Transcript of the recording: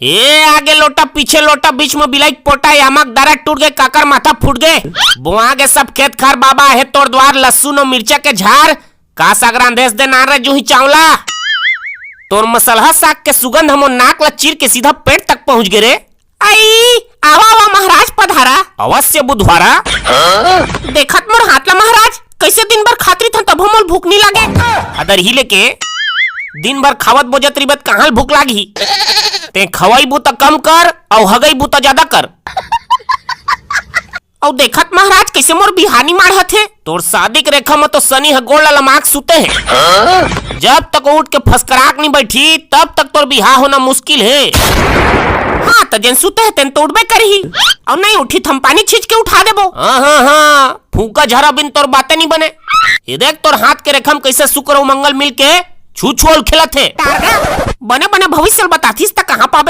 ए आगे लोटा पीछे लोटा बीच में बिलाई पोटा यामक दारा टूट गए काकर माथा फूट गए बुआ के सब खेत खार बाबा है तोर द्वार लहसुन और मिर्चा के झाड़ का सागर अंधेस दे नार जूही चावला तोर मसलहा साग के सुगंध हमो नाक ला चीर के सीधा पेट तक पहुंच गए रे। आई आवा आवा महाराज पधारा अवश्य बुधवारा देखत मोर हाथ ला महाराज कैसे दिन भर खातरी था तब हमल भूख नहीं लागे अदर ही लेके दिन भर खावत बोजत रिबत कहाँ भूख लागी ते खवाई बूता कम कर और हगई बूता ज्यादा कर और देखत महाराज कैसे मोर बिहानी मारत है तोर शादी के रेखा में तो सनी हगोड़ लमाक सुते हैं जब तक उठ के फसकराक नहीं बैठी तब तक तोर बिहार होना मुश्किल है। हाँ तो जन सुते है तेन तो उठबे करही और नहीं उठी थम पानी छींच के उठा देबो। हाँ फूका झरा बिन तोर बातें नहीं बने ये देख तोर हाथ के रेखम कैसे शुक्र और मंगल मिल के छू छोल खिलत है बने बने भविष्य बतातीस तक कहाँ पाबे।